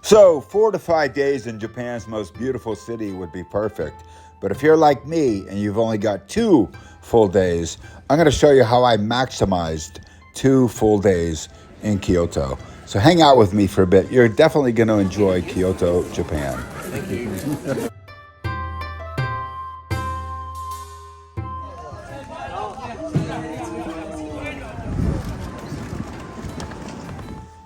So 4 to 5 days in Japan's most beautiful city would be perfect. But if you're like me and you've only got 2 full days, I'm going to show you how I maximized 2 full days in Kyoto. So hang out with me for a bit. You're definitely going to enjoy Kyoto, Japan. Thank you.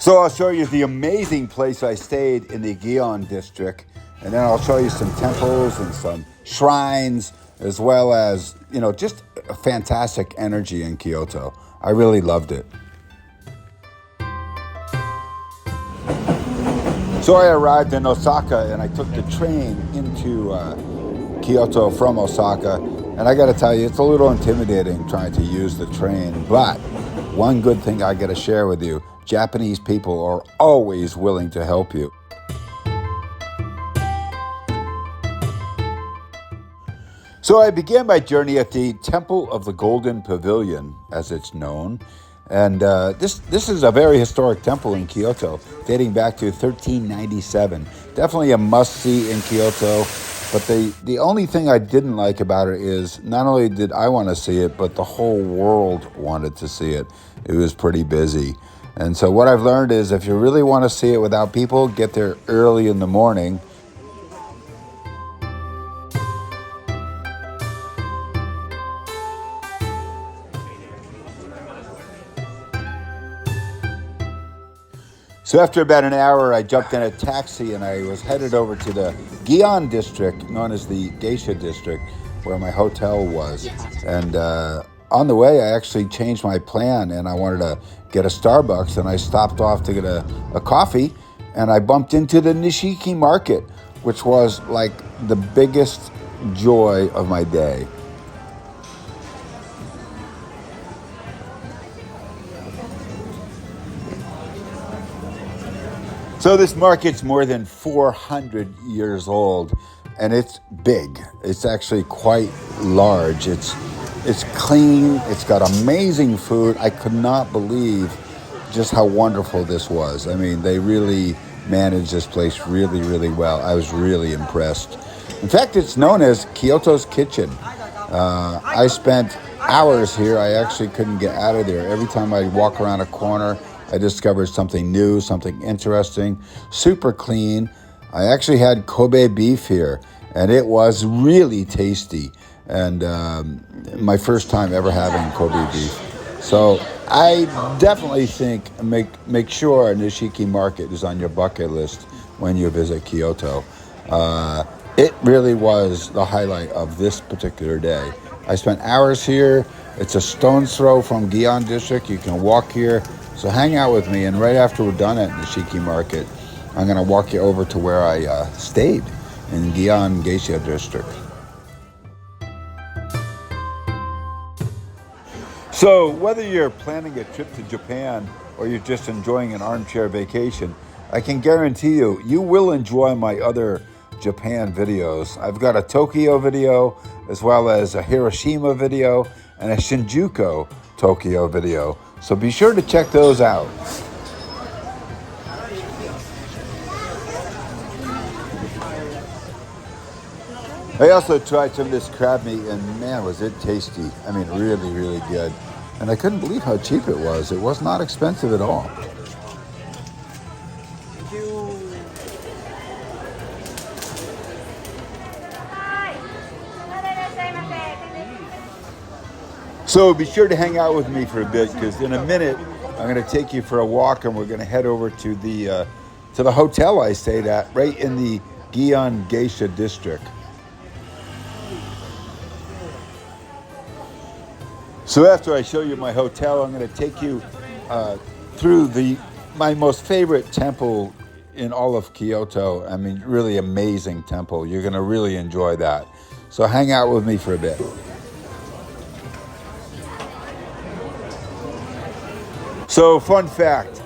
So I'll show you the amazing place I stayed in the Gion district, and then I'll show you some temples and some shrines, as well as, just a fantastic energy in Kyoto. I really loved it. So I arrived in Osaka and I took the train into Kyoto from Osaka. And I got to tell you, it's a little intimidating trying to use the train. But one good thing I got to share with you, Japanese people are always willing to help you. So I began my journey at the Temple of the Golden Pavilion, as it's known. And this is a very historic temple in Kyoto, dating back to 1397. Definitely a must-see in Kyoto. But the only thing I didn't like about it is not only did I want to see it, but the whole world wanted to see it. It was pretty busy. And so what I've learned is if you really want to see it without people, get there early in the morning. So after about an hour, I jumped in a taxi and I was headed over to the Gion district, known as the Geisha district, where my hotel was. And on the way, I actually changed my plan and I wanted to get a Starbucks, and I stopped off to get a coffee, and I bumped into the Nishiki market, which was like the biggest joy of my day. So this market's more than 400 years old, and it's big. It's actually quite large. It's clean. It's got amazing food. I could not believe just how wonderful this was. I mean, they really managed this place really, really well. I was really impressed. In fact, it's known as Kyoto's Kitchen. I spent hours here. I actually couldn't get out of there. Every time I walk around a corner, I discovered something new, something interesting, super clean. I actually had Kobe beef here, and it was really tasty. And my first time ever having Kobe beef. So I definitely think make sure Nishiki Market is on your bucket list when you visit Kyoto. It really was the highlight of this particular day. I spent hours here. It's a stone's throw from Gion District. You can walk here. So hang out with me, and right after we're done at Nishiki Market, I'm going to walk you over to where I stayed in Gion Geisha District. So whether you're planning a trip to Japan or you're just enjoying an armchair vacation, I can guarantee you will enjoy my other Japan videos. I've got a Tokyo video, as well as a Hiroshima video, and a Shinjuku Tokyo video. So be sure to check those out. I also tried some of this crab meat, and man, was it tasty. I mean, really, really good. And I couldn't believe how cheap it was. It was not expensive at all. So be sure to hang out with me for a bit, because in a minute I'm going to take you for a walk, and we're going to head over to the hotel I stayed at, right in the Gion Geisha district. So after I show you my hotel, I'm going to take you through my most favorite temple in all of Kyoto. I mean, really amazing temple. You're going to really enjoy that. So hang out with me for a bit. So fun fact,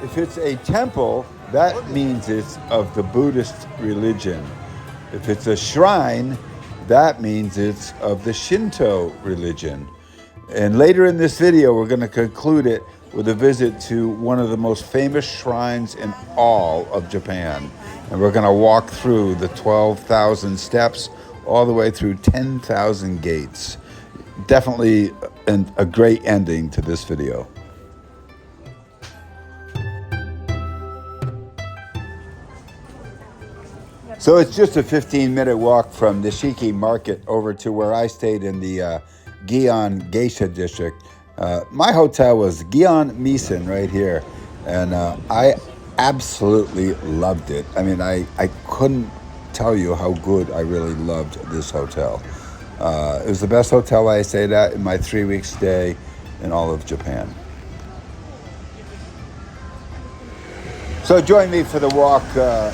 if it's a temple, that means it's of the Buddhist religion. If it's a shrine, that means it's of the Shinto religion. And later in this video, we're going to conclude it with a visit to one of the most famous shrines in all of Japan. And we're going to walk through the 12,000 steps all the way through 10,000 gates. Definitely a great ending to this video. So it's just a 15-minute walk from Nishiki Market over to where I stayed in the Gion Geisha district. My hotel was Gion Misen right here, and I absolutely loved it. I mean, I couldn't tell you how good I really loved this hotel. It was the best hotel I stayed at in my 3-week stay in all of Japan. So join me for the walk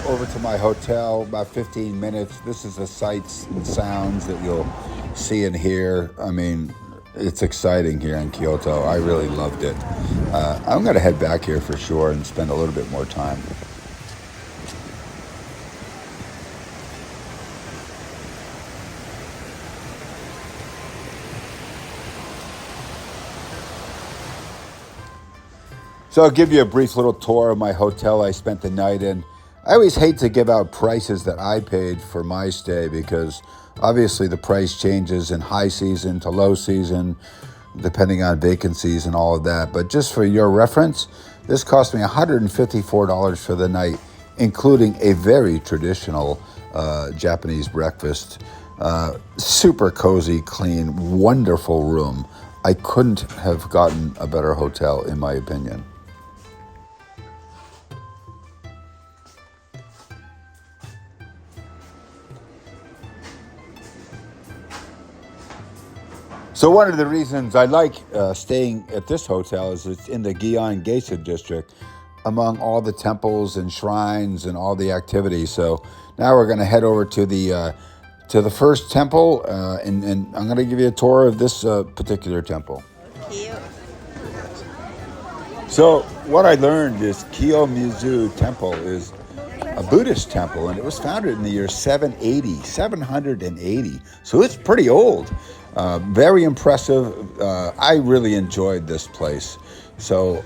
over to my hotel, about 15 minutes. This is the sights and sounds that you'll see and hear. I mean, it's exciting here in Kyoto. I really loved it. I'm going to head back here for sure and spend a little bit more time. So I'll give you a brief little tour of my hotel I spent the night in. I always hate to give out prices that I paid for my stay because obviously the price changes in high season to low season, depending on vacancies and all of that. But just for your reference, this cost me $154 for the night, including a very traditional Japanese breakfast. Super cozy, clean, wonderful room. I couldn't have gotten a better hotel, in my opinion. So one of the reasons I like staying at this hotel is it's in the Gion Geisha district, among all the temples and shrines and all the activities. So now we're going to head over to the first temple, and I'm going to give you a tour of this particular temple. So what I learned is Kiyomizu Temple is a Buddhist temple, and it was founded in the year 780. So it's pretty old. Very impressive. I really enjoyed this place. So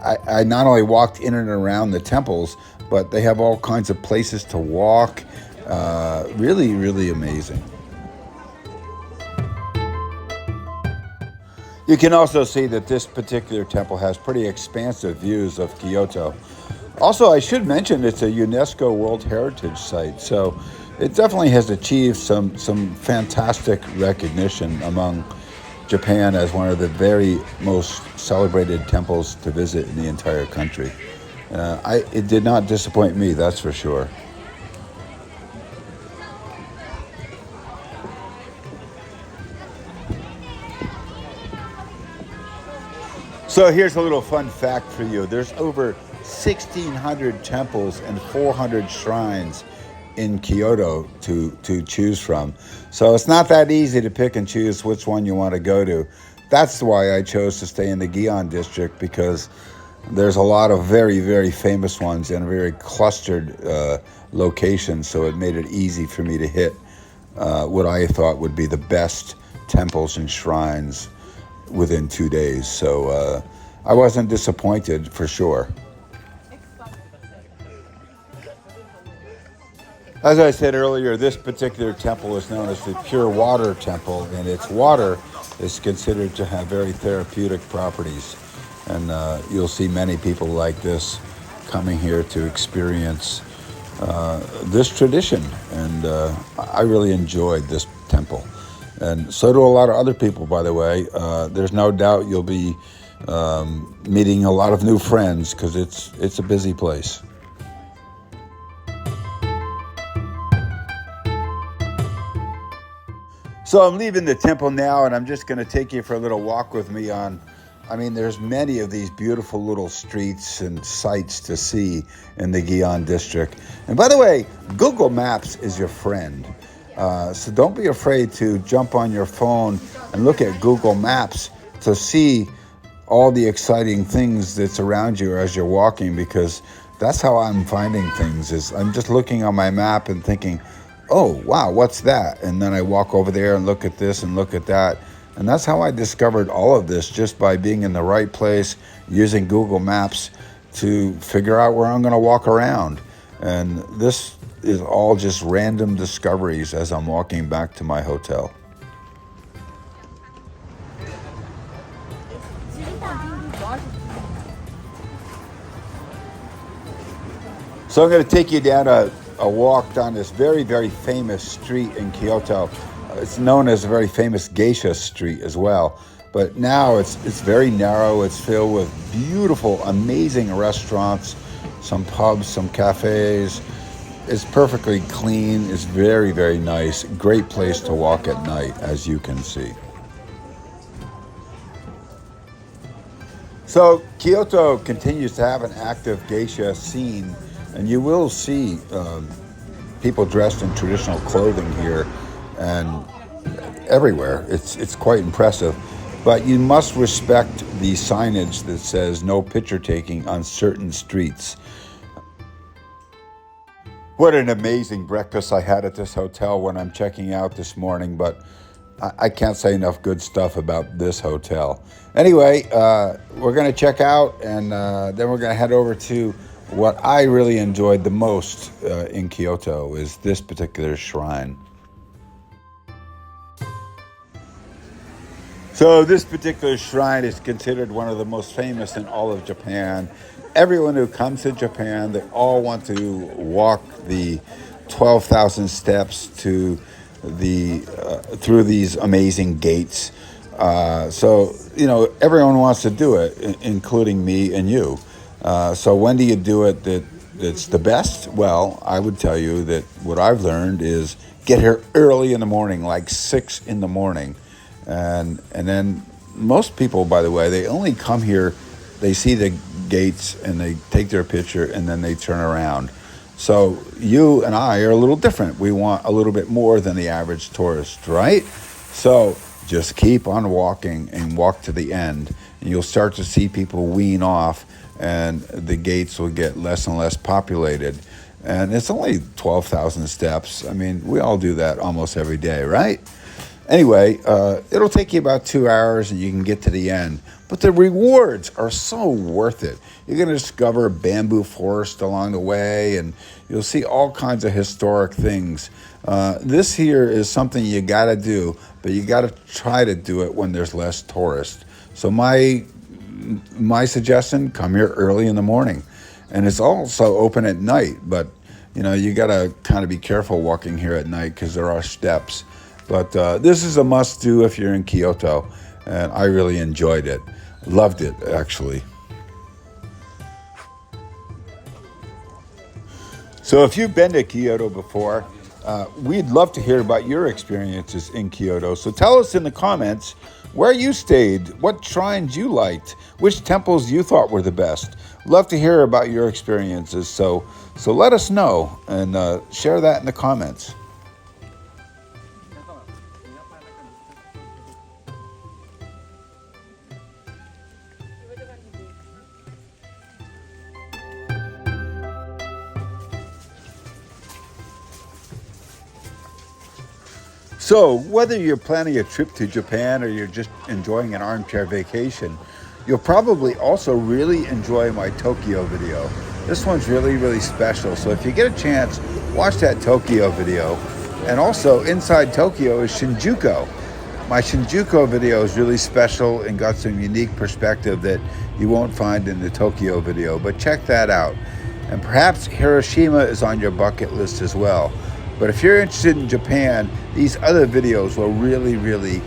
I not only walked in and around the temples, but they have all kinds of places to walk. Really, really amazing. You can also see that this particular temple has pretty expansive views of Kyoto. Also, I should mention it's a UNESCO World Heritage Site, so it definitely has achieved some fantastic recognition among Japan as one of the very most celebrated temples to visit in the entire country. It did not disappoint me, that's for sure. So here's a little fun fact for you. There's over 1,600 temples and 400 shrines in Kyoto to choose from. So it's not that easy to pick and choose which one you want to go to. That's why I chose to stay in the Gion district, because there's a lot of very, very famous ones and very clustered locations. So it made it easy for me to hit what I thought would be the best temples and shrines within 2 days. So I wasn't disappointed for sure. As I said earlier, this particular temple is known as the Pure Water Temple, and its water is considered to have very therapeutic properties. And you'll see many people like this coming here to experience this tradition. And I really enjoyed this temple. And so do a lot of other people, by the way. There's no doubt you'll be meeting a lot of new friends because it's a busy place. So I'm leaving the temple now, and I'm just going to take you for a little walk with me on, there's many of these beautiful little streets and sights to see in the Gion district. And by the way, Google Maps is your friend. So don't be afraid to jump on your phone and look at Google Maps to see all the exciting things that's around you as you're walking, because that's how I'm finding things. Is I'm just looking on my map and thinking, oh, wow, what's that? And then I walk over there and look at this and look at that. And that's how I discovered all of this, just by being in the right place, using Google Maps to figure out where I'm going to walk around. And this is all just random discoveries as I'm walking back to my hotel. So I'm going to take you down a walk down this very, very famous street in Kyoto. It's known as a very famous Geisha street as well. But now it's very narrow. It's filled with beautiful, amazing restaurants, some pubs, some cafes. It's perfectly clean. It's very, very nice. Great place to walk at night, as you can see. So Kyoto continues to have an active geisha scene, and you will see people dressed in traditional clothing here and everywhere. It's quite impressive. But you must respect the signage that says no picture taking on certain streets. What an amazing breakfast I had at this hotel when I'm checking out this morning, but I can't say enough good stuff about this hotel. Anyway, we're going to check out, and then we're going to head over to what I really enjoyed the most in Kyoto, is this particular shrine. So this particular shrine is considered one of the most famous in all of Japan. Everyone who comes to Japan, they all want to walk the 12,000 steps to through these amazing gates. So, you know, everyone wants to do it, including me and you. So when do you do it that's the best? Well, I would tell you that what I've learned is get here early in the morning, like 6 in the morning. And then most people, by the way, they only come here, they see the gates and they take their picture and then they turn around. So you and I are a little different. We want a little bit more than the average tourist, right? So just keep on walking and walk to the end, and you'll start to see people wean off, and the gates will get less and less populated. And it's only 12,000 steps. I mean, we all do that almost every day, right? Anyway, it'll take you about 2 hours and you can get to the end. But the rewards are so worth it. You're going to discover a bamboo forest along the way, and you'll see all kinds of historic things. This here is something you got to do, but you got to try to do it when there's less tourists. So my suggestion, come here early in the morning. And it's also open at night, but you know, you got to kind of be careful walking here at night because there are steps. But this is a must-do if you're in Kyoto, and I really enjoyed it. Loved it, actually. So if you've been to Kyoto before, we'd love to hear about your experiences in Kyoto. So tell us in the comments where you stayed, what shrines you liked, which temples you thought were the best. Love to hear about your experiences. So let us know and share that in the comments. So whether you're planning a trip to Japan or you're just enjoying an armchair vacation, you'll probably also really enjoy my Tokyo video. This one's really, really special. So if you get a chance, watch that Tokyo video. And also inside Tokyo is Shinjuku. My Shinjuku video is really special and got some unique perspective that you won't find in the Tokyo video, but check that out. And perhaps Hiroshima is on your bucket list as well. But if you're interested in Japan, these other videos will really, really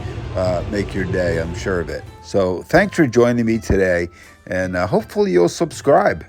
make your day, I'm sure of it. So thanks for joining me today, and hopefully you'll subscribe.